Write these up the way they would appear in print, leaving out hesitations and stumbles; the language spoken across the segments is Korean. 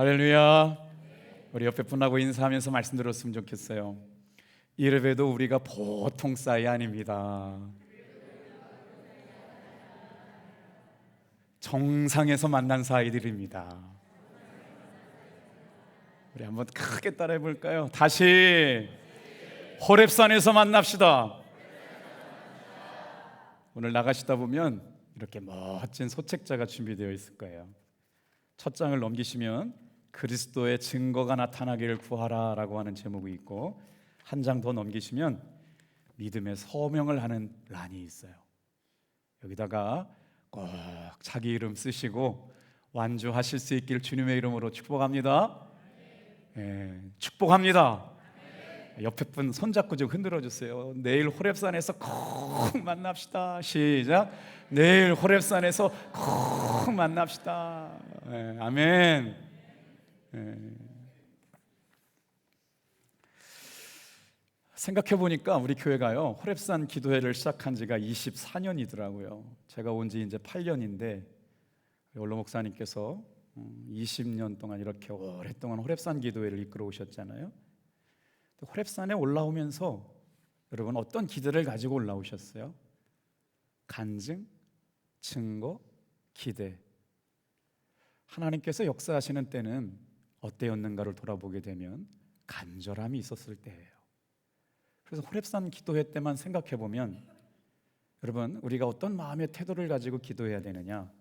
할렐루야. 우리 옆에 분하고 인사하면서 말씀 들었으면 좋겠어요. 이래봬도 우리가 보통 사이 아닙니다. 정상에서 만난 사이들입니다. 우리 한번 크게 따라해 볼까요? 다시 호렙산에서 만납시다. 오늘 나가시다 보면 이렇게 멋진 소책자가 준비되어 있을 거예요. 첫 장을 넘기시면 그리스도의 증거가 나타나기를 구하라 라고 하는 제목이 있고, 한 장 더 넘기시면 믿음의 서명을 하는 란이 있어요. 여기다가 꼭 자기 이름 쓰시고 완주하실 수 있기를 주님의 이름으로 축복합니다. 축복합니다. 옆에 분 손잡고 좀 흔들어 주세요. 내일 호렙산에서 꼭 만납시다. 시작. 내일 호렙산에서 꼭 만납시다. 아멘. 생각해 보니까 우리 교회가요, 호렙산 기도회를 시작한 지가 24년이더라고요. 제가 온 지 이제 8년인데 원로 목사님께서 20년 동안 이렇게 오랫동안 호렙산 기도회를 이끌어 오셨잖아요. 호렙산에 올라오면서 여러분 어떤 기대를 가지고 올라오셨어요? 간증, 증거, 기대. 하나님께서 역사하시는 때는 어때였는가를 돌아보게 되면 간절함이 있었을 때예요. 그래서 호렙산 기도회 때만 생각해 보면 여러분, 우리가 어떤 마음의 태도를 가지고 기도해야 되느냐?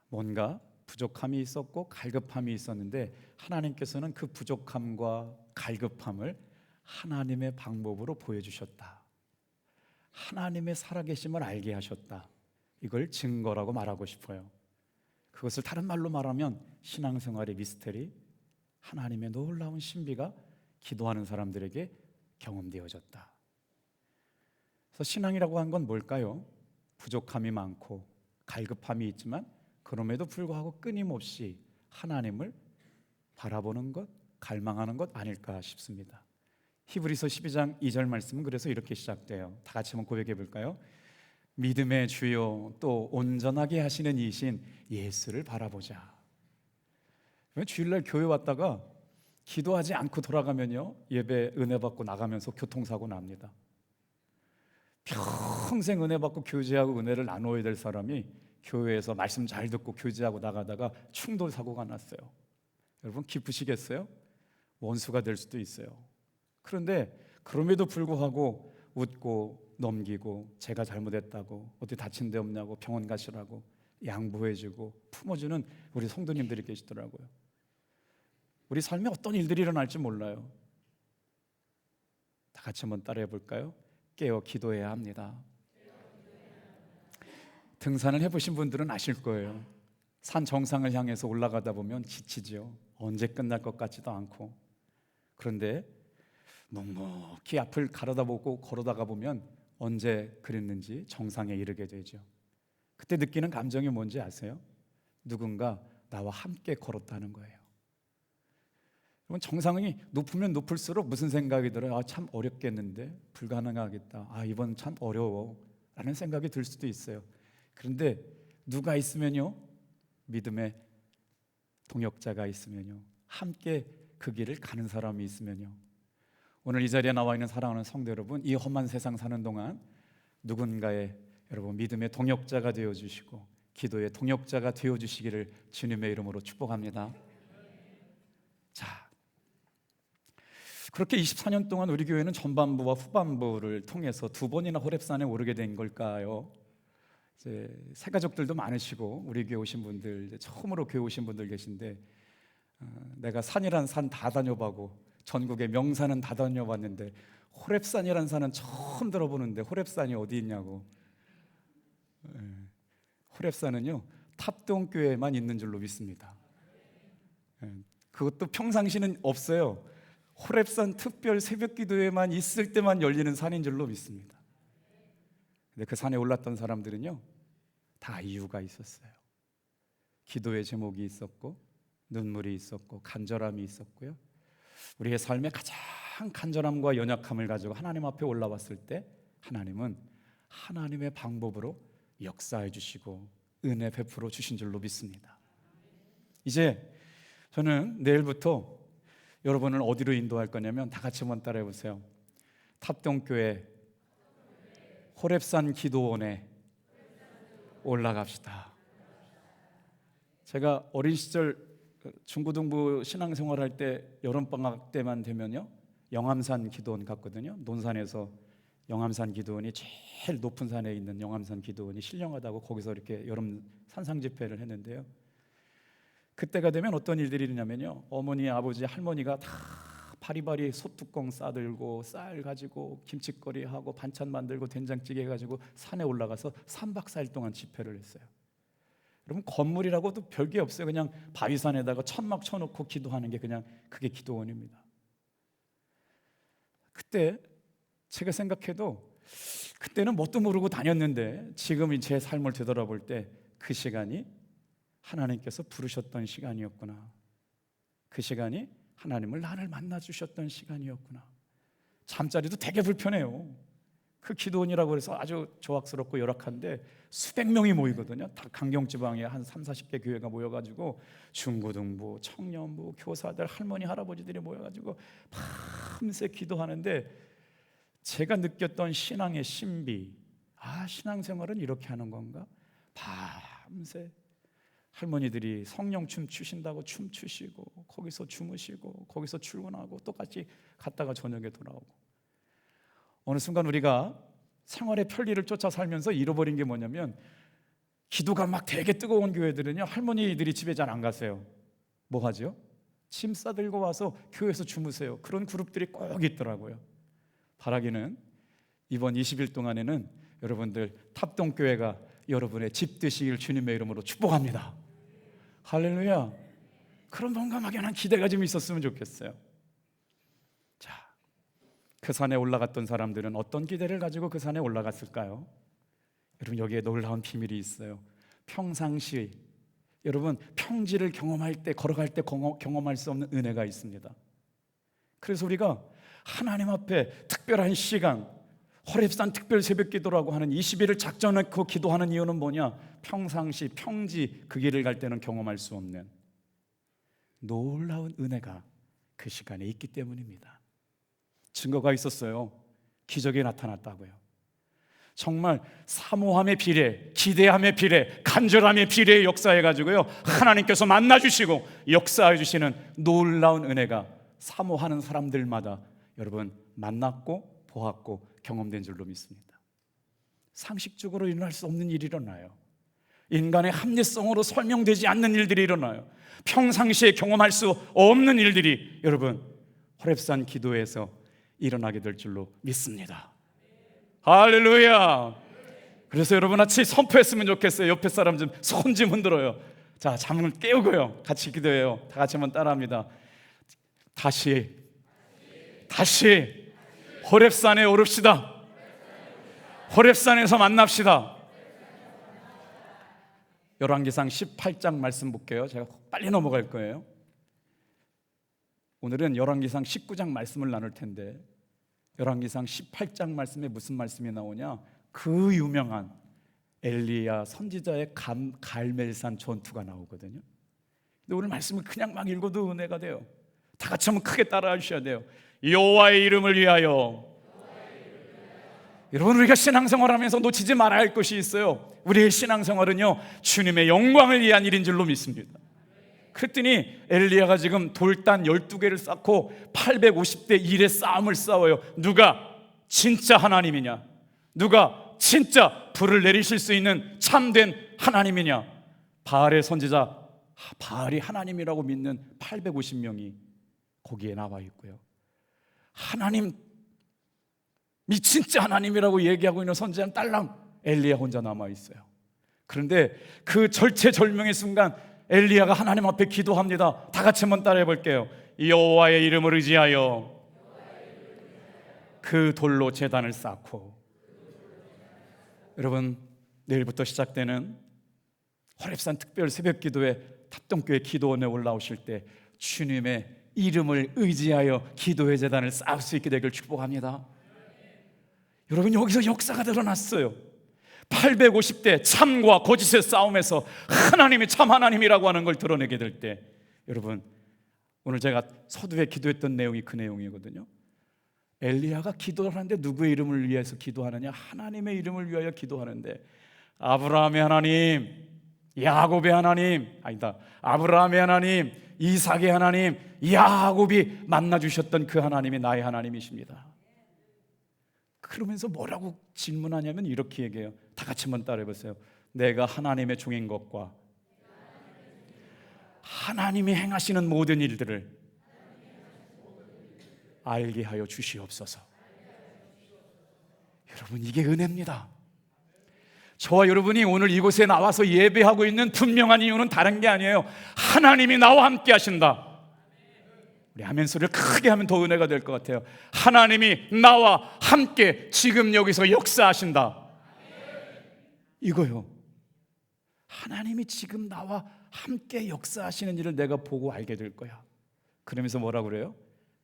뭔가 부족함이 있었고 갈급함이 있었는데 하나님께서는 그 부족함과 갈급함을 하나님의 방법으로 보여주셨다. 하나님의 살아계심을 알게 하셨다. 이걸 증거라고 말하고 싶어요. 그것을 다른 말로 말하면 신앙생활의 미스터리, 하나님의 놀라운 신비가 기도하는 사람들에게 경험되어졌다. 그래서 신앙이라고 한 건 뭘까요? 부족함이 많고 갈급함이 있지만 그럼에도 불구하고 끊임없이 하나님을 바라보는 것, 갈망하는 것 아닐까 싶습니다. 히브리서 12장 2절 말씀은 그래서 이렇게 시작돼요. 다 같이 한번 고백해 볼까요? 믿음의 주요 또 온전하게 하시는 이신 예수를 바라보자. 주일날 교회 왔다가 기도하지 않고 돌아가면요, 예배 은혜 받고 나가면서 교통사고 납니다. 평생 은혜 받고 교제하고 은혜를 나눠야 될 사람이 교회에서 말씀 잘 듣고 교제하고 나가다가 충돌 사고가 났어요. 여러분 기쁘시겠어요? 원수가 될 수도 있어요. 그런데 그럼에도 불구하고 웃고 넘기고 제가 잘못했다고 어디 다친 데 없냐고 병원 가시라고 양보해주고 품어주는 우리 성도님들이 계시더라고요. 우리 삶에 어떤 일들이 일어날지 몰라요. 다 같이 한번 따라해 볼까요? 깨어 기도해야 합니다. 등산을 해보신 분들은 아실 거예요. 산 정상을 향해서 올라가다 보면 지치죠. 언제 끝날 것 같지도 않고. 그런데 묵묵히 앞을 가려다보고 걸어다가 보면 언제 그랬는지 정상에 이르게 되죠. 그때 느끼는 감정이 뭔지 아세요? 누군가 나와 함께 걸었다는 거예요. 정상이 높으면 높을수록 무슨 생각이 들어요? 참 어렵겠는데, 불가능하겠다, 이번 참 어려워 라는 생각이 들 수도 있어요. 그런데 누가 있으면요, 믿음의 동역자가 있으면요, 함께 그 길을 가는 사람이 있으면요, 오늘 이 자리에 나와 있는 사랑하는 성도 여러분, 이 험한 세상 사는 동안 누군가의 여러분 믿음의 동역자가 되어주시고 기도의 동역자가 되어주시기를 주님의 이름으로 축복합니다. 자, 그렇게 24년 동안 우리 교회는 전반부와 후반부를 통해서 2번이나 호렙산에 오르게 된 걸까요? 이제 새 가족들도 많으시고 우리 교회 오신 분들, 이제 처음으로 교회 오신 분들 계신데, 내가 산이란 산 다 다녀보고 전국의 명산은 다 다녀봤는데 호렙산이란 산은 처음 들어보는데 호렙산이 어디 있냐고. 호렙산은요, 탑동교회만 있는 줄로 믿습니다. 그것도 평상시는 없어요. 호렙산 특별 새벽기도회만 있을 때만 열리는 산인 줄로 믿습니다. 근데 그 산에 올랐던 사람들은요, 다 이유가 있었어요. 기도의 제목이 있었고 눈물이 있었고 간절함이 있었고요. 우리의 삶의 가장 간절함과 연약함을 가지고 하나님 앞에 올라왔을 때 하나님은 하나님의 방법으로 역사해 주시고 은혜 베풀어 주신 줄로 믿습니다. 이제 저는 내일부터 여러분을 어디로 인도할 거냐면 다 같이 한번 따라해 보세요. 탑동교회 호렙산 기도원에 올라갑시다. 제가 어린 시절 중고등부 신앙생활할 때 여름방학 때만 되면요, 영암산 기도원 갔거든요. 논산에서 영암산 기도원이 제일 높은 산에 있는 영암산 기도원이 신령하다고 거기서 이렇게 여름 산상 집회를 했는데요. 그때가 되면 어떤 일들이 있냐면요, 어머니, 아버지, 할머니가 다 바리바리 솥뚜껑 싸들고 쌀 가지고 김치거리 하고 반찬 만들고 된장찌개 해가지고 산에 올라가서 3박 4일 동안 집회를 했어요. 여러분, 건물이라고도 별게 없어요. 그냥 바위산에다가 천막 쳐놓고 기도하는 게 그냥 그게 기도원입니다. 그때 제가 생각해도 그때는 뭣도 모르고 다녔는데 지금 제 삶을 되돌아볼 때 그 시간이 하나님께서 부르셨던 시간이었구나. 그 시간이 하나님을 나를 만나 주셨던 시간이었구나. 잠자리도 되게 불편해요. 그 기도원이라고 해서 아주 조악스럽고 열악한데 수백 명이 모이거든요. 다 강경지방에 한 30-40개 교회가 모여가지고 중고등부, 청년부, 교사들, 할머니, 할아버지들이 모여가지고 밤새 기도하는데 제가 느꼈던 신앙의 신비, 신앙생활은 이렇게 하는 건가? 밤새 할머니들이 성령춤 추신다고 춤추시고 거기서 주무시고 거기서 출근하고 똑같이 갔다가 저녁에 돌아오고, 어느 순간 우리가 생활의 편리를 쫓아 살면서 잃어버린 게 뭐냐면, 기도가 막 되게 뜨거운 교회들은요, 할머니들이 집에 잘 안 가세요. 뭐 하죠? 짐 싸들고 와서 교회에서 주무세요. 그런 그룹들이 꼭 있더라고요. 바라기는 이번 20일 동안에는 여러분들 탑동교회가 여러분의 집 되시길 주님의 이름으로 축복합니다. 할렐루야. 그런 뭔가 막연한 기대가 좀 있었으면 좋겠어요. 자, 그 산에 올라갔던 사람들은 어떤 기대를 가지고 그 산에 올라갔을까요? 여러분, 여기에 놀라운 비밀이 있어요. 평상시 여러분 평지를 경험할 때, 걸어갈 때 경험할 수 없는 은혜가 있습니다. 그래서 우리가 하나님 앞에 특별한 시간, 호렙산 특별 새벽 기도라고 하는 20일을 작정하고 기도하는 이유는 뭐냐? 평상시 평지 그 길을 갈 때는 경험할 수 없는 놀라운 은혜가 그 시간에 있기 때문입니다. 증거가 있었어요. 기적이 나타났다고요. 정말 사모함의 비례, 기대함의 비례, 간절함의 비례에 역사해가지고요, 하나님께서 만나주시고 역사해주시는 놀라운 은혜가 사모하는 사람들마다 여러분 만났고 보았고 경험된 줄로 믿습니다. 상식적으로 일어날 수 없는 일이 일어나요. 인간의 합리성으로 설명되지 않는 일들이 일어나요. 평상시에 경험할 수 없는 일들이 여러분 호렙산 기도에서 일어나게 될 줄로 믿습니다. 할렐루야. 그래서 여러분 같이 선포했으면 좋겠어요. 옆에 사람 좀 손 좀 흔들어요. 자, 잠을 깨우고요, 같이 기도해요. 다 같이 한번 따라합니다. 다시 호렙산에 오릅시다. 호렙산에서 만납시다. 열왕기상 18장 말씀 볼게요. 제가 빨리 넘어갈 거예요. 오늘은 열왕기상 19장 말씀을 나눌 텐데, 열왕기상 18장 말씀에 무슨 말씀이 나오냐? 그 유명한 엘리야 선지자의 갈멜산 전투가 나오거든요. 근데 오늘 말씀을 그냥 막 읽어도 은혜가 돼요. 다 같이 한번 크게 따라해 주셔야 돼요. 여호와의 이름을 위하여. 여러분, 우리가 신앙생활하면서 놓치지 말아야 할 것이 있어요. 우리의 신앙생활은요, 주님의 영광을 위한 일인 줄로 믿습니다. 그랬더니 엘리야가 지금 돌단 12개를 쌓고 850대 1의 싸움을 싸워요. 누가 진짜 하나님이냐? 누가 진짜 불을 내리실 수 있는 참된 하나님이냐? 바알의 선지자, 바알이 하나님이라고 믿는 850명이 거기에 나와 있고요, 하나님이 진짜 하나님이라고 얘기하고 있는 선지자는 딸랑 엘리야 혼자 남아 있어요. 그런데 그 절체절명의 순간 엘리야가 하나님 앞에 기도합니다. 다 같이 한번 따라해 볼게요. 여호와의 이름을 의지하여 그 돌로 제단을 쌓고. 여러분, 내일부터 시작되는 호렙산 특별 새벽 기도회 탑동교회 기도원에 올라오실 때 주님의 이름을 의지하여 기도의 제단을 쌓을 수 있게 되길 축복합니다. 여러분, 여기서 역사가 드러났어요. 850대 참과 거짓의 싸움에서 하나님이 참 하나님이라고 하는 걸 드러내게 될 때 여러분 오늘 제가 서두에 기도했던 내용이 그 내용이거든요. 엘리야가 기도를 하는데 누구의 이름을 위해서 기도하느냐? 하나님의 이름을 위하여 기도하는데, 아브라함의 하나님, 야곱의 하나님, 아니다, 아브라함의 하나님, 이삭의 하나님, 야곱이 만나주셨던 그 하나님이 나의 하나님이십니다. 그러면서 뭐라고 질문하냐면 이렇게 얘기해요. 다 같이 한번 따라해보세요. 내가 하나님의 종인 것과 하나님이 행하시는 모든 일들을 알게 하여 주시옵소서. 여러분, 이게 은혜입니다. 저와 여러분이 오늘 이곳에 나와서 예배하고 있는 분명한 이유는 다른 게 아니에요. 하나님이 나와 함께 하신다. 우리 아멘 소리를 크게 하면 더 은혜가 될 것 같아요. 하나님이 나와 함께 지금 여기서 역사하신다. 이거요. 하나님이 지금 나와 함께 역사하시는 일을 내가 보고 알게 될 거야. 그러면서 뭐라고 그래요?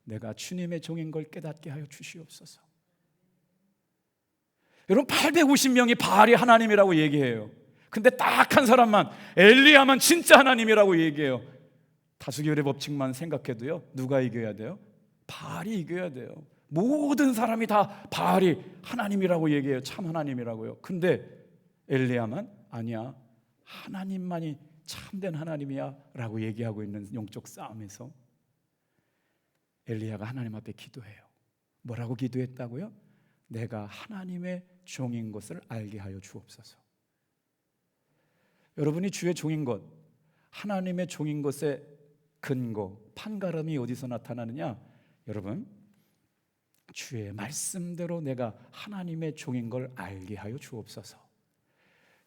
내가 주님의 종인 걸 깨닫게 하여 주시옵소서. 여러분, 850명이 바알이 하나님이라고 얘기해요. 근데 딱 한 사람만, 엘리야만 진짜 하나님이라고 얘기해요. 다수결의 법칙만 생각해도요, 누가 이겨야 돼요? 바알이 이겨야 돼요. 모든 사람이 다 바알이 하나님이라고 얘기해요. 참 하나님이라고요. 근데 엘리야만 아니야, 하나님만이 참된 하나님이야 라고 얘기하고 있는 영적 싸움에서 엘리야가 하나님 앞에 기도해요. 뭐라고 기도했다고요? 내가 하나님의 종인 것을 알게 하여 주옵소서. 여러분이 주의 종인 것, 하나님의 종인 것의 근거, 판가름이 어디서 나타나느냐? 여러분, 주의 말씀대로 내가 하나님의 종인 걸 알게 하여 주옵소서.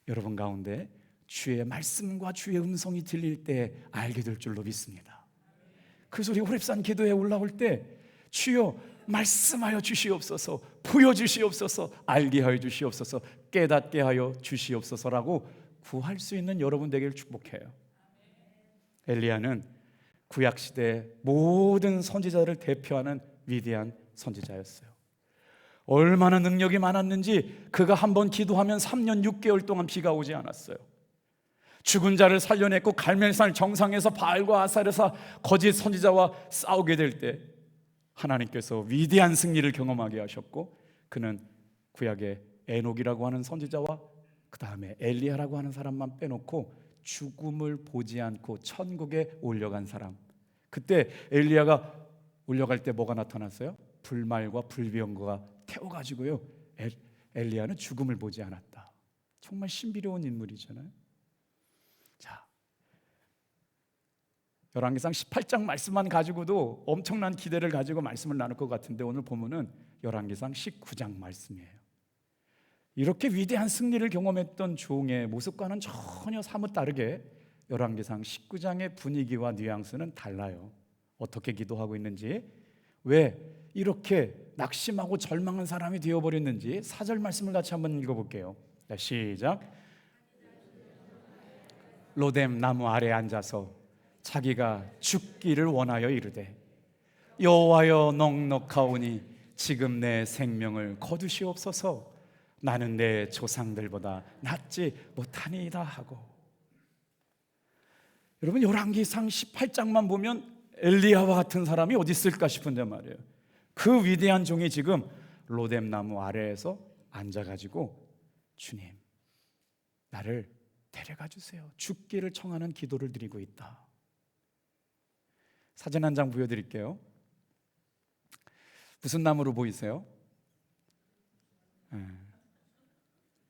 여러분 가운데 주의 말씀과 주의 음성이 들릴 때 알게 될 줄로 믿습니다. 그래서 우리 호렙산 기도에 올라올 때 주여 말씀하여 주시옵소서, 보여주시옵소서, 알게 하여 주시옵소서, 깨닫게 하여 주시옵소서라고 구할 수 있는 여러분 되기를 축복해요. 엘리야는 구약시대 모든 선지자를 대표하는 위대한 선지자였어요. 얼마나 능력이 많았는지 그가 한번 기도하면 3년 6개월 동안 비가 오지 않았어요. 죽은 자를 살려냈고 갈멜산 정상에서 바알과 아사르사 거짓 선지자와 싸우게 될 때 하나님께서 위대한 승리를 경험하게 하셨고, 그는 구약의 에녹이라고 하는 선지자와 그 다음에 엘리야라고 하는 사람만 빼놓고 죽음을 보지 않고 천국에 올려간 사람. 그때 엘리야가 올려갈 때 뭐가 나타났어요? 불말과 불병거가 태워가지고요, 엘리야는 죽음을 보지 않았다. 정말 신비로운 인물이잖아요. 자, 열왕기상 18장 말씀만 가지고도 엄청난 기대를 가지고 말씀을 나눌 것 같은데 오늘 보면은 열왕기상 19장 말씀이에요. 이렇게 위대한 승리를 경험했던 종의 모습과는 전혀 사뭇 다르게 열왕기상 19장의 분위기와 뉘앙스는 달라요. 어떻게 기도하고 있는지, 왜 이렇게 낙심하고 절망한 사람이 되어버렸는지 4절 말씀을 같이 한번 읽어볼게요. 자, 시작. 로뎀 나무 아래 앉아서 자기가 죽기를 원하여 이르되 여호와여 넉넉하오니 지금 내 생명을 거두시옵소서. 나는 내 조상들보다 낫지 못하니이다 하고. 여러분, 열왕기상 18장만 보면 엘리야와 같은 사람이 어디 있을까 싶은데 말이에요. 그 위대한 종이 지금 로뎀 나무 아래에서 앉아가지고 주님, 나를 데려가 주세요, 죽기를 청하는 기도를 드리고 있다. 사진 한 장 보여드릴게요. 무슨 나무로 보이세요?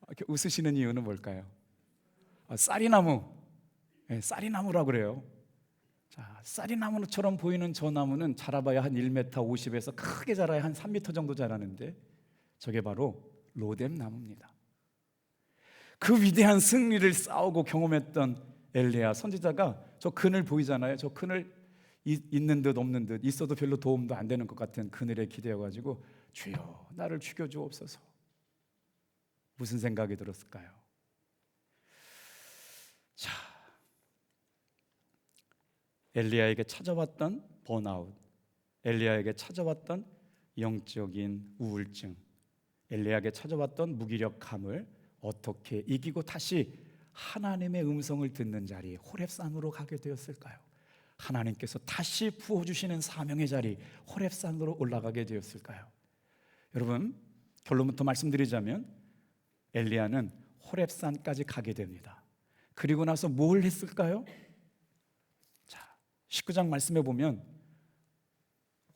이렇게 웃으시는 이유는 뭘까요? 쌀이나무. 쌀이나무라고 그래요. 자, 쌀이나무처럼 보이는 저 나무는 자라봐야 한 1m 50에서 크게 자라야 한 3m 정도 자라는데 저게 바로 로뎀 나무입니다. 그 위대한 승리를 싸우고 경험했던 엘리야 선지자가 저 그늘 보이잖아요. 저 그늘 있는 듯 없는 듯, 있어도 별로 도움도 안 되는 것 같은 그늘에 기대어가지고 주여 나를 죽여주옵소서. 무슨 생각이 들었을까요? 자, 엘리야에게 찾아왔던 번아웃, 엘리야에게 찾아왔던 영적인 우울증, 엘리야에게 찾아왔던 무기력함을 어떻게 이기고 다시 하나님의 음성을 듣는 자리 호렙산으로 가게 되었을까요? 하나님께서 다시 부어주시는 사명의 자리 호렙산으로 올라가게 되었을까요? 여러분, 결론부터 말씀드리자면 엘리야는 호렙산까지 가게 됩니다. 그리고 나서 뭘 했을까요? 자, 19장 말씀해 보면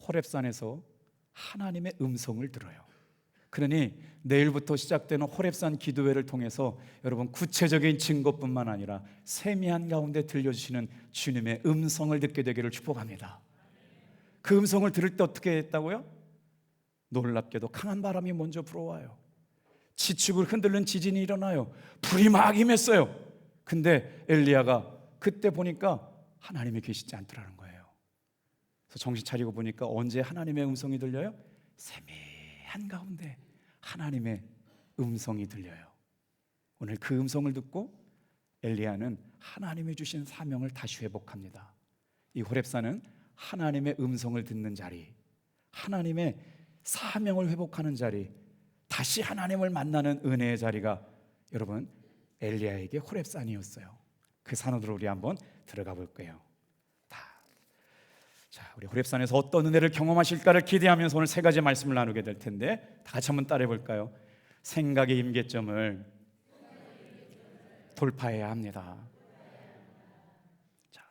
호렙산에서 하나님의 음성을 들어요. 그러니 내일부터 시작되는 호렙산 기도회를 통해서 여러분 구체적인 증거뿐만 아니라 세미한 가운데 들려주시는 주님의 음성을 듣게 되기를 축복합니다. 그 음성을 들을 때 어떻게 했다고요? 놀랍게도 강한 바람이 먼저 불어와요. 지축을 흔들는 지진이 일어나요. 불이 막 임했어요. 근데 엘리야가 그때 보니까 하나님이 계시지 않더라는 거예요. 그래서 정신 차리고 보니까 언제 하나님의 음성이 들려요? 세미한 가운데 하나님의 음성이 들려요. 오늘 그 음성을 듣고 엘리야는 하나님이 주신 사명을 다시 회복합니다. 이 호렙산은 하나님의 음성을 듣는 자리, 하나님의 사명을 회복하는 자리, 다시 하나님을 만나는 은혜의 자리가 여러분 엘리야에게 호렙산이었어요. 그 산으로 우리 한번 들어가 볼게요. 자, 우리 호렙산에서 어떤 은혜를 경험하실까를 기대하면서 오늘 세 가지 말씀을 나누게 될 텐데 다 같이 한번 따라해 볼까요? 생각의 임계점을 돌파해야 합니다. 자,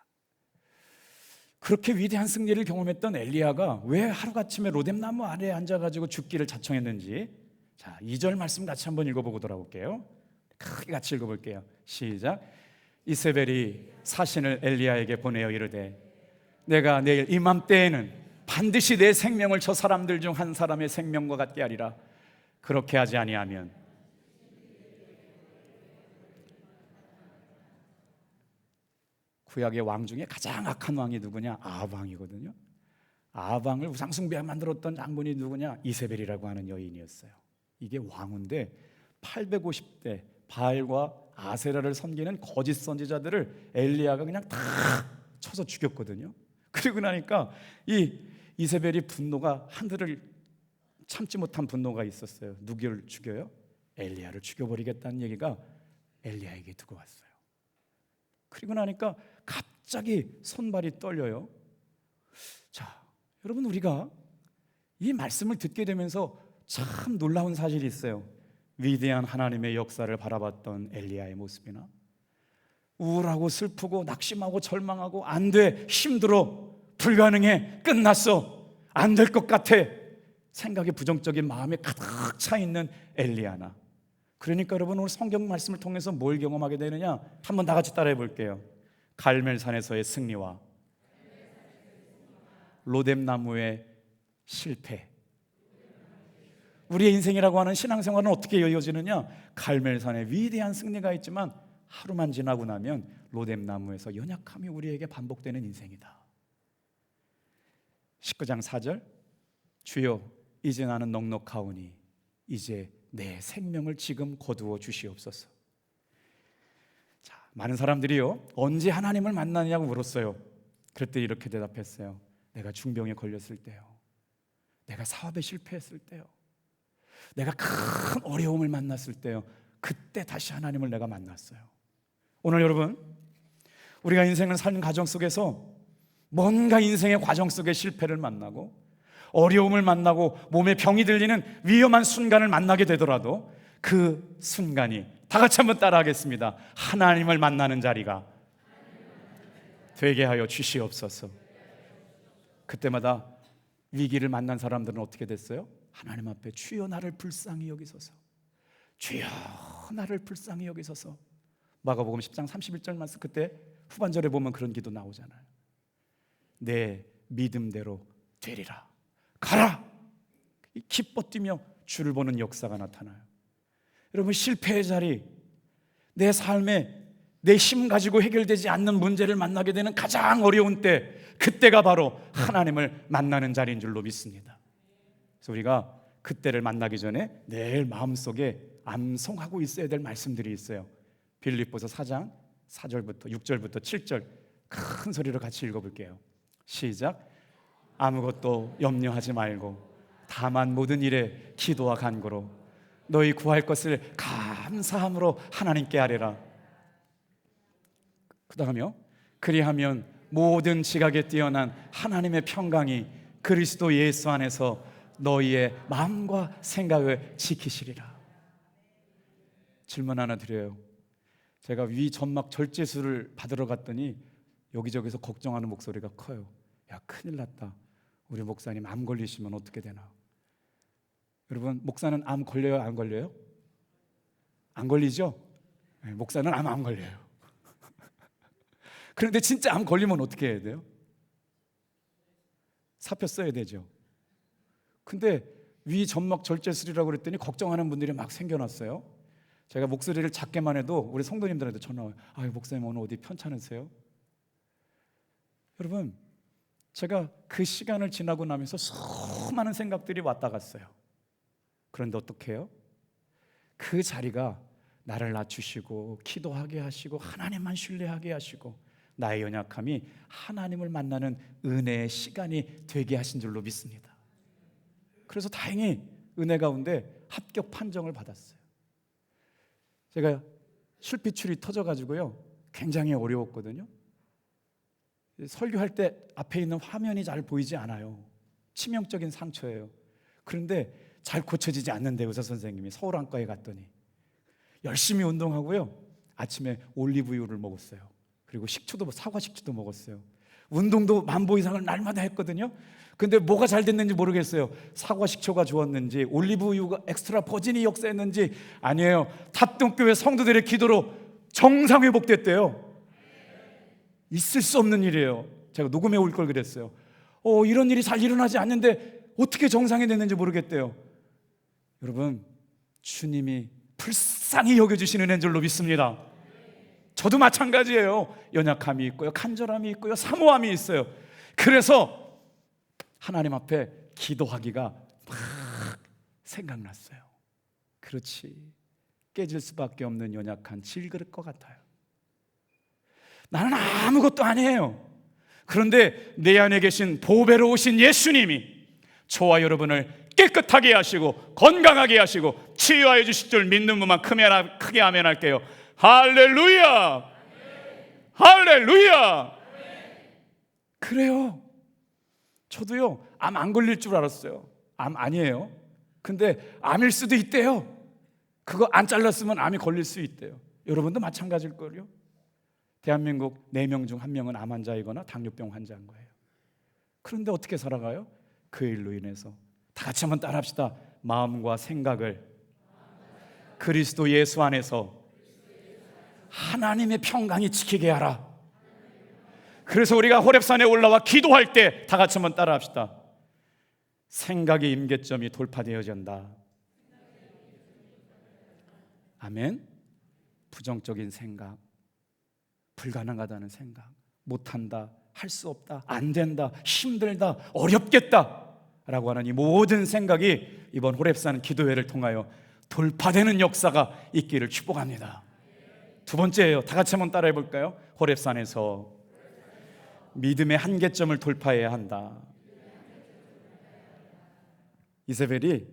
그렇게 위대한 승리를 경험했던 엘리야가 왜 하루아침에 로뎀나무 아래에 앉아가지고 죽기를 자청했는지, 자, 2절 말씀 같이 한번 읽어보고 돌아올게요. 크게 같이 읽어볼게요. 시작. 이세벨이 사신을 엘리야에게 보내어 이르되 내가 내일 이맘때에는 반드시 내 생명을 저 사람들 중 한 사람의 생명과 같게 하리라. 그렇게 하지 아니하면 구약의 왕 중에 가장 악한 왕이 누구냐? 아합 왕이거든요. 아합 왕을 우상숭배에 만들었던 장본이 누구냐? 이세벨이라고 하는 여인이었어요. 이게 왕인데 850대 바알과 아세라를 섬기는 거짓 선지자들을 엘리야가 그냥 다 쳐서 죽였거든요. 그리고 나니까 이 이세벨이 분노가 하늘을 참지 못한 분노가 있었어요. 누구를 죽여요? 엘리야를 죽여버리겠다는 얘기가 엘리야에게 두고 왔어요. 그리고 나니까 갑자기 손발이 떨려요. 자, 여러분, 우리가 이 말씀을 듣게 되면서 참 놀라운 사실이 있어요. 위대한 하나님의 역사를 바라봤던 엘리야의 모습이나 우울하고 슬프고 낙심하고 절망하고 안 돼, 힘들어, 불가능해, 끝났어, 안 될 것 같아, 생각이 부정적인 마음에 가득 차 있는 엘리야나, 그러니까 여러분 오늘 성경 말씀을 통해서 뭘 경험하게 되느냐? 한번 다 같이 따라해 볼게요. 갈멜산에서의 승리와 로뎀나무의 실패. 우리의 인생이라고 하는 신앙생활은 어떻게 이어지느냐? 갈멜산의 위대한 승리가 있지만 하루만 지나고 나면 로뎀나무에서 연약함이 우리에게 반복되는 인생이다. 19장 4절, 주여 이제 나는 넉넉하오니 이제 내 생명을 지금 거두어 주시옵소서. 자, 많은 사람들이요, 언제 하나님을 만나느냐고 물었어요. 그때 이렇게 대답했어요. 내가 중병에 걸렸을 때요, 내가 사업에 실패했을 때요, 내가 큰 어려움을 만났을 때요, 그때 다시 하나님을 내가 만났어요. 오늘 여러분, 우리가 인생을 사는 과정 속에서 뭔가 인생의 과정 속에 실패를 만나고 어려움을 만나고 몸에 병이 들리는 위험한 순간을 만나게 되더라도 그 순간이, 다 같이 한번 따라하겠습니다. 하나님을 만나는 자리가 되게 하여 주시옵소서. 그때마다 위기를 만난 사람들은 어떻게 됐어요? 하나님 앞에 주여 나를 불쌍히 여기소서, 주여 나를 불쌍히 여기소서. 마가복음 10장 31절 말씀, 그때 후반절에 보면 그런 기도 나오잖아요. 내 믿음대로 되리라, 가라, 기뻐 뛰며 주를 보는 역사가 나타나요. 여러분, 실패의 자리, 내 삶에 내 힘 가지고 해결되지 않는 문제를 만나게 되는 가장 어려운 때, 그때가 바로 하나님을 만나는 자리인 줄로 믿습니다. 그래서 우리가 그때를 만나기 전에 늘 마음속에 암송하고 있어야 될 말씀들이 있어요. 빌립보서 4장 4절부터 6절부터 7절 큰 소리로 같이 읽어볼게요. 시작. 아무것도 염려하지 말고 다만 모든 일에 기도와 간구로 너희 구할 것을 감사함으로 하나님께 아뢰라. 그 다음에요, 그리하면 모든 지각에 뛰어난 하나님의 평강이 그리스도 예수 안에서 너희의 마음과 생각을 지키시리라. 질문 하나 드려요. 제가 위 점막 절제술을 받으러 갔더니 여기저기서 걱정하는 목소리가 커요. 야, 큰일 났다. 우리 목사님 암 걸리시면 어떻게 되나? 여러분, 목사는 암 걸려요, 안 걸려요? 안 걸리죠? 네, 목사는 암 안 걸려요. 그런데 진짜 암 걸리면 어떻게 해야 돼요? 사표 써야 되죠. 근데 위 점막 절제술이라고 그랬더니 걱정하는 분들이 막 생겨났어요. 제가 목소리를 작게만 해도 우리 성도님들한테 전화 와요. 아유, 목사님 오늘 어디 편찮으세요? 여러분, 제가 그 시간을 지나고 나면서 수많은 생각들이 왔다 갔어요. 그런데 어떻게 해요? 그 자리가 나를 낮추시고 기도하게 하시고 하나님만 신뢰하게 하시고 나의 연약함이 하나님을 만나는 은혜의 시간이 되게 하신 줄로 믿습니다. 그래서 다행히 은혜 가운데 합격 판정을 받았어요. 제가 실핏줄이 터져가지고요 굉장히 어려웠거든요. 설교할 때 앞에 있는 화면이 잘 보이지 않아요. 치명적인 상처예요. 그런데 잘 고쳐지지 않는데 의사 선생님이 서울안과에 갔더니 열심히 운동하고요 아침에 올리브유를 먹었어요. 그리고 식초도 사과 식초도 먹었어요. 운동도 10,000보 이상을 날마다 했거든요. 근데 뭐가 잘 됐는지 모르겠어요. 사과 식초가 좋았는지 올리브유가 엑스트라 버진이 역사했는지 아니에요. 탑동교회 성도들의 기도로 정상 회복됐대요. 있을 수 없는 일이에요. 제가 녹음해 올 걸 그랬어요. 이런 일이 잘 일어나지 않는데 어떻게 정상이 됐는지 모르겠대요. 여러분, 주님이 불쌍히 여겨주시는 은혜인 줄로 믿습니다. 저도 마찬가지예요. 연약함이 있고요, 간절함이 있고요, 사모함이 있어요. 그래서 하나님 앞에 기도하기가 막 생각났어요. 그렇지, 깨질 수밖에 없는 연약한 질그릇 것 같아요. 나는 아무것도 아니에요. 그런데 내 안에 계신 보배로우신 예수님이 저와 여러분을 깨끗하게 하시고 건강하게 하시고 치유하여 주실 줄 믿는 분만 크게 아멘할게요. 할렐루야! 할렐루야! 그래요. 저도요 암 안 걸릴 줄 알았어요. 암 아니에요. 근데 암일 수도 있대요. 그거 안 잘랐으면 암이 걸릴 수 있대요. 여러분도 마찬가지일걸요. 대한민국 4명 중 1명은 암 환자이거나 당뇨병 환자인 거예요. 그런데 어떻게 살아가요? 그 일로 인해서 다 같이 한번 따라합시다. 마음과 생각을 그리스도 예수 안에서 하나님의 평강이 지키게 하라. 그래서 우리가 호렙산에 올라와 기도할 때 다 같이 한번 따라합시다. 생각의 임계점이 돌파되어야 한다. 아멘. 부정적인 생각, 불가능하다는 생각, 못한다, 할 수 없다, 안 된다, 힘들다, 어렵겠다 라고 하는 이 모든 생각이 이번 호렙산 기도회를 통하여 돌파되는 역사가 있기를 축복합니다. 두 번째예요. 다 같이 한번 따라해 볼까요? 호렙산에서 믿음의 한계점을 돌파해야 한다. 이세벨이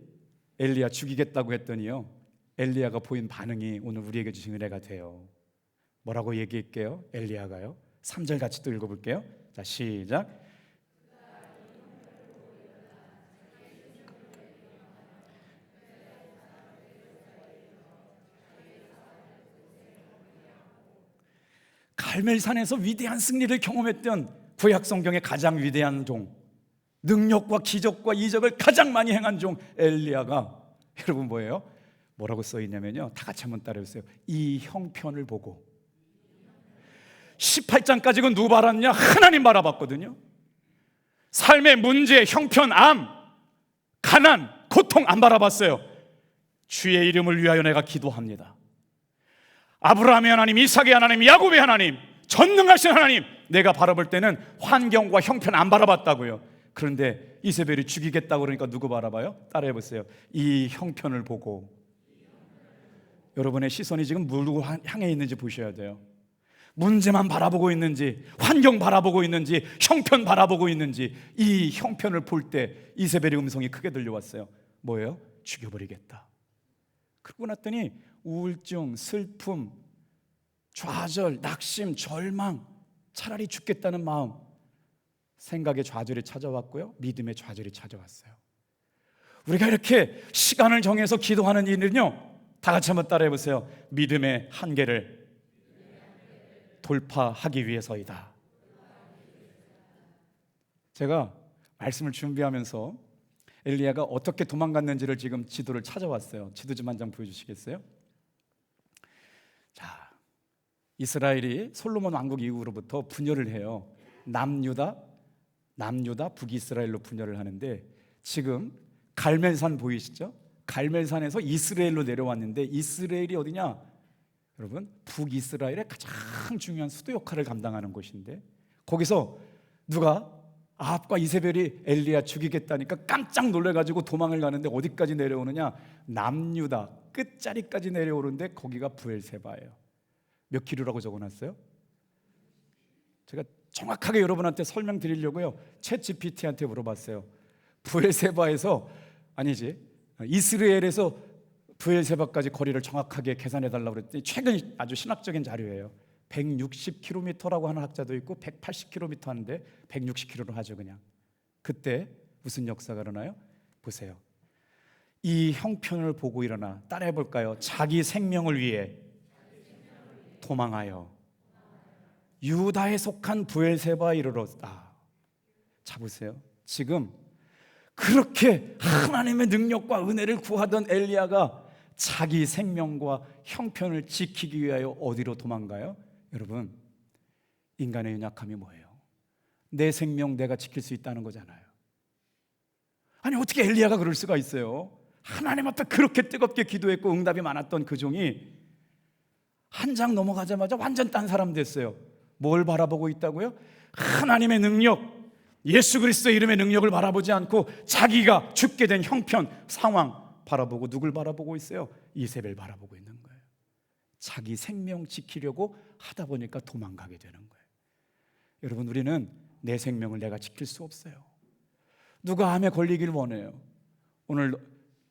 엘리야 죽이겠다고 했더니요 엘리야가 보인 반응이 오늘 우리에게 주신 은혜가 돼요. 뭐라고 얘기할게요? 엘리야가요 3절 같이 또 읽어볼게요. 자, 시작. 갈멜산에서 위대한 승리를 경험했던 구약 성경의 가장 위대한 종, 능력과 기적과 이적을 가장 많이 행한 종 엘리야가 여러분 뭐예요? 뭐라고 써있냐면요 다 같이 한번 따라해보세요. 이 형편을 보고 18장까지 그 누구 바랐냐? 하나님 바라봤거든요. 삶의 문제, 형편, 암, 가난, 고통 안 바라봤어요. 주의 이름을 위하여 내가 기도합니다. 아브라함의 하나님, 이삭의 하나님, 야곱의 하나님, 전능하신 하나님, 내가 바라볼 때는 환경과 형편 안 바라봤다고요. 그런데 이세벨이 죽이겠다고 그러니까 누구 바라봐요? 따라해보세요. 이 형편을 보고. 여러분의 시선이 지금 누구 향해 있는지 보셔야 돼요. 문제만 바라보고 있는지, 환경 바라보고 있는지, 형편 바라보고 있는지. 이 형편을 볼 때 이세벨의 음성이 크게 들려왔어요. 뭐예요? 죽여버리겠다. 그러고 났더니 우울증, 슬픔, 좌절, 낙심, 절망, 차라리 죽겠다는 마음, 생각의 좌절이 찾아왔고요, 믿음의 좌절이 찾아왔어요. 우리가 이렇게 시간을 정해서 기도하는 일은요, 다 같이 한번 따라해 보세요. 믿음의 한계를 돌파하기 위해서이다. 제가 말씀을 준비하면서 엘리야가 어떻게 도망갔는지를 지금 지도를 찾아왔어요. 지도 좀 한 장 보여주시겠어요? 자, 이스라엘이 솔로몬 왕국 이후로부터 분열을 해요. 남유다, 북이스라엘로 분열을 하는데, 지금 갈멜산 보이시죠? 갈멜산에서 이스라엘로 내려왔는데, 이스라엘이 어디냐? 여러분, 북이스라엘의 가장 중요한 수도 역할을 감당하는 곳인데, 거기서 누가 아합과 이세벨이 엘리야 죽이겠다니까 깜짝 놀래가지고 도망을 가는데, 어디까지 내려오느냐? 남유다 끝자리까지 내려오는데, 거기가 브엘세바예요. 몇 킬로라고 적어놨어요? 제가 정확하게 여러분한테 설명드리려고요, 챗 GPT한테 물어봤어요. 브엘세바에서, 아니지, 이스라엘에서 브엘세바까지 거리를 정확하게 계산해달라고 그랬더니, 최근 아주 신학적인 자료예요. 160km라고 하는 학자도 있고 180km 하는데 160km로 하죠. 그냥 그때 무슨 역사가 일어나요? 보세요. 이 형편을 보고 일어나, 따라해 볼까요? 자기 생명을 위해 도망하여 유다에 속한 브엘세바에 이르렀다. 자, 보세요. 지금 그렇게 하나님의 능력과 은혜를 구하던 엘리야가 자기 생명과 형편을 지키기 위하여 어디로 도망가요? 여러분, 인간의 연약함이 뭐예요? 내 생명 내가 지킬 수 있다는 거잖아요. 아니, 어떻게 엘리야가 그럴 수가 있어요? 하나님 앞에 그렇게 뜨겁게 기도했고 응답이 많았던 그 종이 한 장 넘어가자마자 완전 딴 사람 됐어요. 뭘 바라보고 있다고요? 하나님의 능력, 예수 그리스도의 이름의 능력을 바라보지 않고 자기가 죽게 된 형편, 상황 바라보고, 누굴 바라보고 있어요? 이세벨 바라보고 있는 거예요. 자기 생명 지키려고 하다 보니까 도망가게 되는 거예요. 여러분, 우리는 내 생명을 내가 지킬 수 없어요. 누가 암에 걸리길 원해요.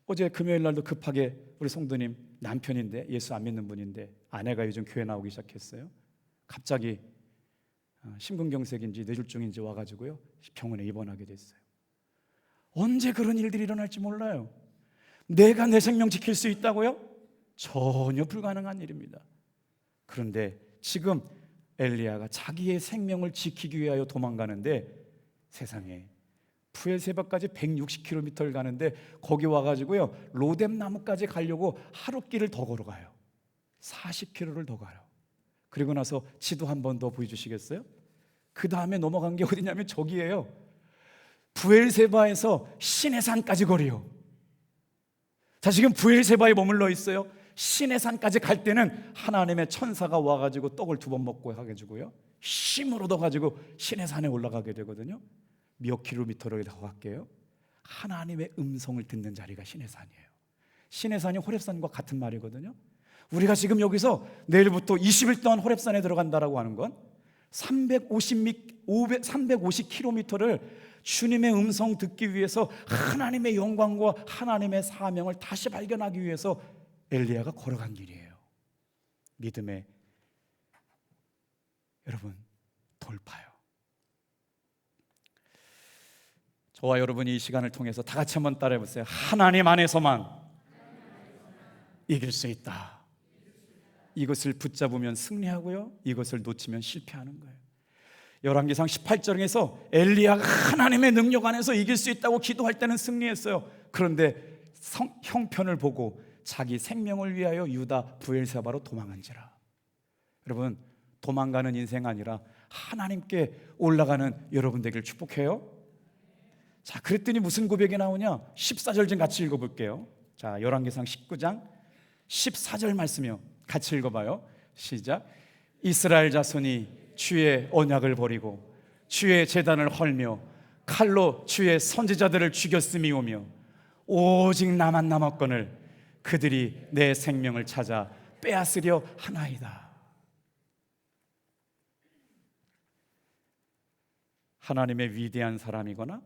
어제 금요일 날도 급하게 우리 성도님, 남편인데 예수 안 믿는 분인데 아내가 요즘 교회 나오기 시작했어요. 갑자기 심근경색인지 뇌졸중인지 와가지고요, 병원에 입원하게 됐어요. 언제 그런 일들이 일어날지 몰라요. 내가 내 생명 지킬 수 있다고요? 전혀 불가능한 일입니다. 그런데 지금 엘리야가 자기의 생명을 지키기 위하여 도망가는데, 세상에 브엘세바까지 160km를 가는데 거기 와가지고요, 로뎀 나무까지 가려고 하루 길을 더 걸어가요. 40km를 더 가요. 그리고 나서 지도 한 번 더 보여주시겠어요? 그 다음에 넘어간 게 어디냐면 저기예요. 브엘세바에서 시내산까지 거리요. 자, 지금 브엘세바에 머물러 있어요. 시내산까지 갈 때는 하나님의 천사가 와가지고 떡을 2번 먹고 해가지고요, 힘을 얻어가지고 시내산에 올라가게 되거든요. 몇 킬로미터를 더 갈게요? 하나님의 음성을 듣는 자리가 시내산이에요. 시내산이 호렙산과 같은 말이거든요. 우리가 지금 여기서 내일부터 20일 동안 호렙산에 들어간다라고 하는 건 350km를 주님의 음성 듣기 위해서, 하나님의 영광과 하나님의 사명을 다시 발견하기 위해서 엘리야가 걸어간 길이에요. 믿음의, 여러분, 돌파요. 저와 여러분이 이 시간을 통해서 다 같이 한번 따라해 보세요. 하나님 안에서만 이길 수 있다. 이것을 붙잡으면 승리하고요, 이것을 놓치면 실패하는 거예요. 열왕기상 18장에서 엘리야가 하나님의 능력 안에서 이길 수 있다고 기도할 때는 승리했어요. 그런데 형편을 보고 자기 생명을 위하여 유다 브엘세바로 도망한지라. 여러분, 도망가는 인생 아니라 하나님께 올라가는 여러분 되길 축복해요. 자, 그랬더니 무슨 고백이 나오냐? 14절 좀 같이 읽어볼게요. 자, 열왕기상 19장 14절 말씀이요, 같이 읽어봐요. 시작. 이스라엘 자손이 주의 언약을 버리고 주의 제단을 헐며 칼로 주의 선지자들을 죽였음이오며 오직 나만 남았거늘 그들이 내 생명을 찾아 빼앗으려 하나이다. 하나님의 위대한 사람이거나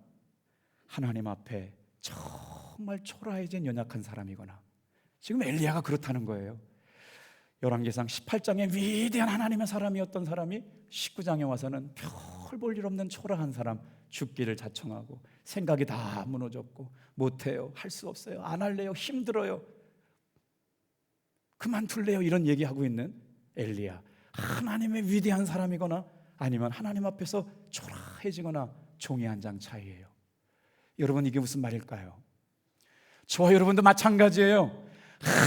하나님 앞에 정말 초라해진 연약한 사람이거나, 지금 엘리야가 그렇다는 거예요. 열왕기상 18장에 위대한 하나님의 사람이었던 사람이 19장에 와서는 별 볼 일 없는 초라한 사람, 죽기를 자청하고 생각이 다 무너졌고 못해요, 할 수 없어요, 안 할래요, 힘들어요, 그만둘래요, 이런 얘기하고 있는 엘리야, 하나님의 위대한 사람이거나 아니면 하나님 앞에서 초라해지거나 종이 한 장 차이예요. 여러분, 이게 무슨 말일까요? 저와 여러분도 마찬가지예요.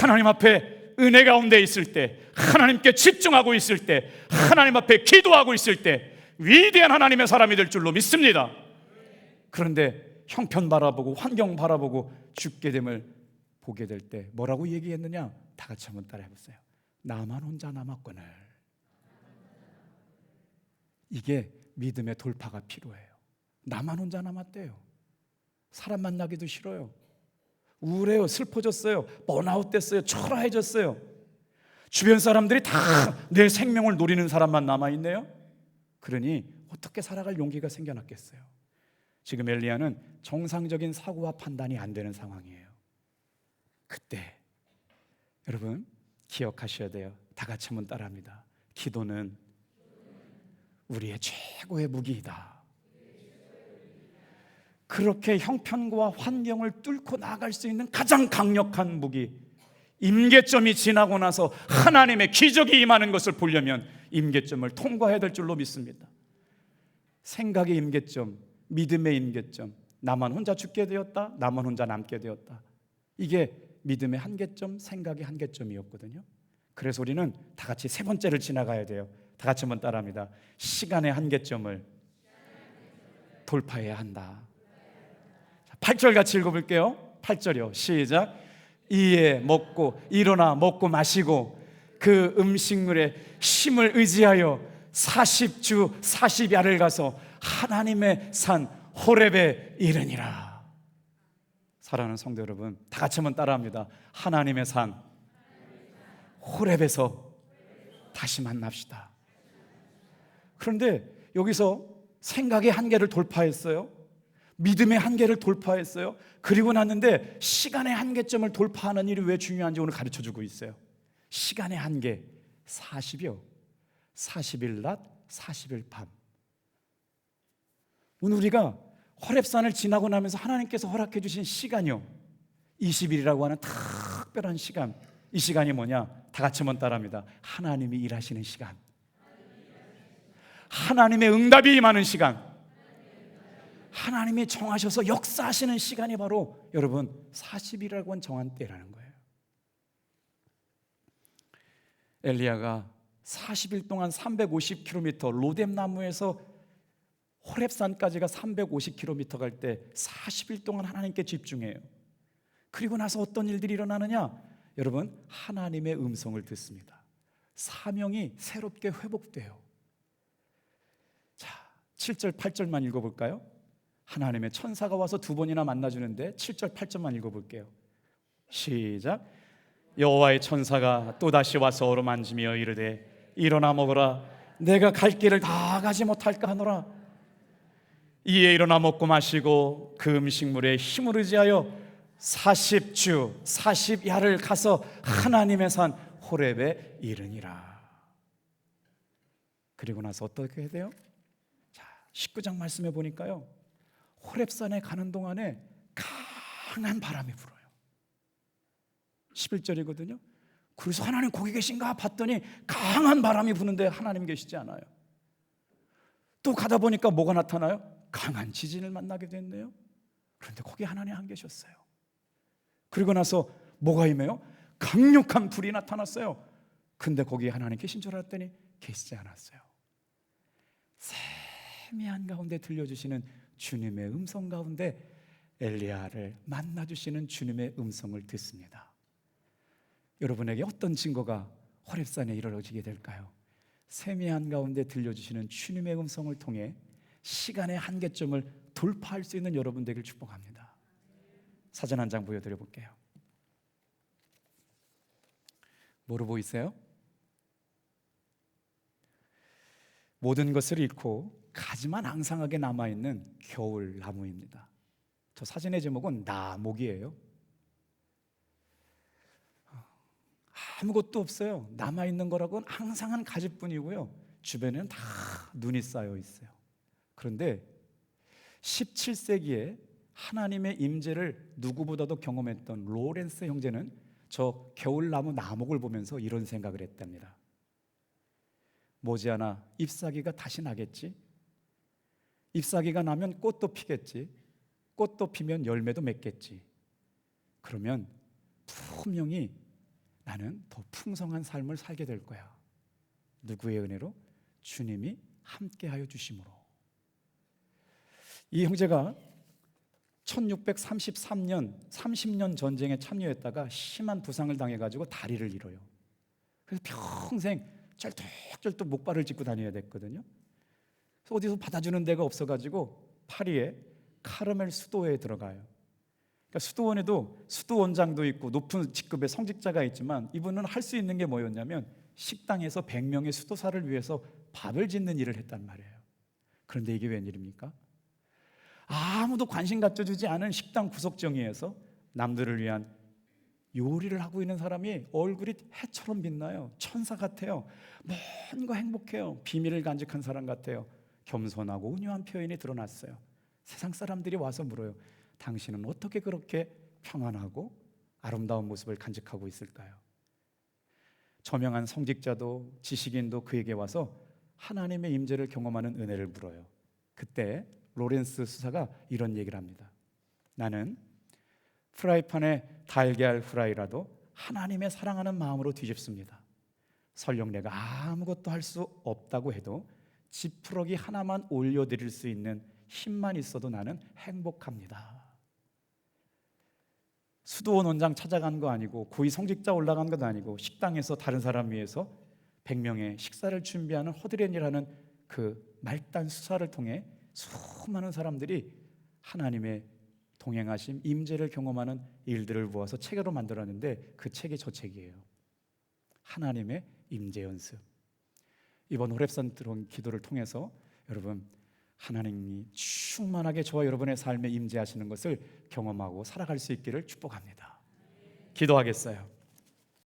하나님 앞에 은혜 가운데 있을 때, 하나님께 집중하고 있을 때, 하나님 앞에 기도하고 있을 때 위대한 하나님의 사람이 될 줄로 믿습니다. 그런데 형편 바라보고 환경 바라보고 죽게 됨을 보게 될 때 뭐라고 얘기했느냐? 다 같이 한번 따라해 보세요. 나만 혼자 남았거늘. 이게 믿음의 돌파가 필요해요. 나만 혼자 남았대요. 사람 만나기도 싫어요. 우울해요. 슬퍼졌어요. 번아웃 됐어요. 초라해졌어요. 주변 사람들이 다 내 생명을 노리는 사람만 남아있네요. 그러니 어떻게 살아갈 용기가 생겨났겠어요? 지금 엘리야는 정상적인 사고와 판단이 안 되는 상황이에요. 그때 여러분 기억하셔야 돼요. 다 같이 한번 따라합니다. 기도는 우리의 최고의 무기이다. 그렇게 형편과 환경을 뚫고 나아갈 수 있는 가장 강력한 무기, 임계점이 지나고 나서 하나님의 기적이 임하는 것을 보려면 임계점을 통과해야 될 줄로 믿습니다. 생각의 임계점, 믿음의 임계점, 나만 혼자 죽게 되었다, 나만 혼자 남게 되었다. 이게 믿음의 한계점, 생각의 한계점이었거든요. 그래서 우리는 다 같이 세 번째를 지나가야 돼요. 다 같이 한번 따라합니다. 시간의 한계점을 돌파해야 한다. 8절 같이 읽어볼게요. 8절이요. 시작. 이에 먹고 일어나 먹고 마시고 그 음식물에 힘을 의지하여 40주 40야를 가서 하나님의 산 호렙에 이르니라. 사랑하는 성도 여러분, 다 같이 한번 따라합니다. 하나님의 산 호렙에서 다시 만납시다. 그런데 여기서 생각의 한계를 돌파했어요. 믿음의 한계를 돌파했어요. 그리고 났는데 시간의 한계점을 돌파하는 일이 왜 중요한지 오늘 가르쳐주고 있어요. 시간의 한계 40이요 40일 낮 40일 밤. 오늘 우리가 호렙산을 지나고 나면서 하나님께서 허락해 주신 시간이요 20일이라고 하는 특별한 시간. 이 시간이 뭐냐? 다 같이 한번 따라합니다. 하나님이 일하시는 시간, 하나님의 응답이 임하는 시간, 하나님이 정하셔서 역사하시는 시간이 바로 여러분 40일이라고 한 정한 때라는 거예요. 엘리야가 40일 동안 350km, 로뎀나무에서 호렙산까지가 350km 갈 때 40일 동안 하나님께 집중해요. 그리고 나서 어떤 일들이 일어나느냐? 여러분, 하나님의 음성을 듣습니다. 사명이 새롭게 회복돼요. 자, 7절 8절만 읽어볼까요? 하나님의 천사가 와서 두 번이나 만나주는데 7절 8절만 읽어볼게요. 시작. 여호와의 천사가 또다시 와서 어루만지며 이르되 일어나 먹으라. 내가 갈 길을 다 가지 못할까 하노라. 이에 일어나 먹고 마시고 그 음식물에 힘을 의지하여 40주 40야를 가서 하나님의 산 호렙에 이르니라. 그리고 나서 어떻게 해야 돼요? 자, 19장 말씀해 보니까요, 호렙산에 가는 동안에 강한 바람이 불어요. 11절이거든요. 그래서 하나님 거기 계신가 봤더니 강한 바람이 부는데 하나님 계시지 않아요. 또 가다 보니까 뭐가 나타나요? 강한 지진을 만나게 됐네요. 그런데 거기 하나님 안 계셨어요. 그리고 나서 뭐가 임해요? 강력한 불이 나타났어요. 근데 거기 하나님 계신 줄 알았더니 계시지 않았어요. 세미한 가운데 들려주시는 주님의 음성 가운데 엘리야를 만나주시는 주님의 음성을 듣습니다. 여러분에게 어떤 증거가 호렙산에 이루어지게 될까요? 세미한 가운데 들려주시는 주님의 음성을 통해 시간의 한계점을 돌파할 수 있는 여러분 되길 축복합니다. 사진 한 장 보여드려 볼게요. 뭐로 보이세요? 모든 것을 잃고 가지만 앙상하게 남아있는 겨울 나무입니다. 저 사진의 제목은 나목이에요. 아무것도 없어요. 남아있는 거라고는 앙상한 가지뿐이고요, 주변에는 다 눈이 쌓여 있어요. 그런데 17세기에 하나님의 임재를 누구보다도 경험했던 로렌스 형제는 저 겨울나무 나목을 보면서 이런 생각을 했답니다. 머지않아 잎사귀가 다시 나겠지? 잎사귀가 나면 꽃도 피겠지? 꽃도 피면 열매도 맺겠지? 그러면 분명히 나는 더 풍성한 삶을 살게 될 거야. 누구의 은혜로? 주님이 함께하여 주심으로. 이 형제가 1633년 30년 전쟁에 참여했다가 심한 부상을 당해가지고 다리를 잃어요. 그래서 평생 쩔뚝쩔뚝 목발을 짚고 다녀야 됐거든요. 그래서 어디서 받아주는 데가 없어가지고 파리에 카르멜 수도에 들어가요. 그러니까 수도원에도 수도원장도 있고 높은 직급의 성직자가 있지만 이분은 할 수 있는 게 뭐였냐면 식당에서 100명의 수도사를 위해서 밥을 짓는 일을 했단 말이에요. 그런데 이게 웬일입니까? 아무도 관심 갖춰주지 않은 식당 구석정리에서 남들을 위한 요리를 하고 있는 사람이 얼굴이 해처럼 빛나요. 천사 같아요. 뭔가 행복해요. 비밀을 간직한 사람 같아요. 겸손하고 온유한 표현이 드러났어요. 세상 사람들이 와서 물어요. 당신은 어떻게 그렇게 평안하고 아름다운 모습을 간직하고 있을까요? 저명한 성직자도 지식인도 그에게 와서 하나님의 임재를 경험하는 은혜를 물어요. 그때 로렌스 수사가 이런 얘기를 합니다. 나는 프라이팬에 달걀 후라이라도 하나님의 사랑하는 마음으로 뒤집습니다. 설령 내가 아무것도 할 수 없다고 해도 지푸러기 하나만 올려드릴 수 있는 힘만 있어도 나는 행복합니다. 수도원 원장 찾아간 거 아니고 고위 성직자 올라간 것도 아니고 식당에서 다른 사람 위해서 100명의 식사를 준비하는 허드렛이라는 그 말단 수사를 통해 수많은 사람들이 하나님의 동행하심, 임재를 경험하는 일들을 모아서 책으로 만들었는데 그 책이 저 책이에요. 하나님의 임재 연습. 이번 호렙산 들어온 기도를 통해서 여러분 하나님이 충만하게 저와 여러분의 삶에 임재하시는 것을 경험하고 살아갈 수 있기를 축복합니다. 기도하겠어요.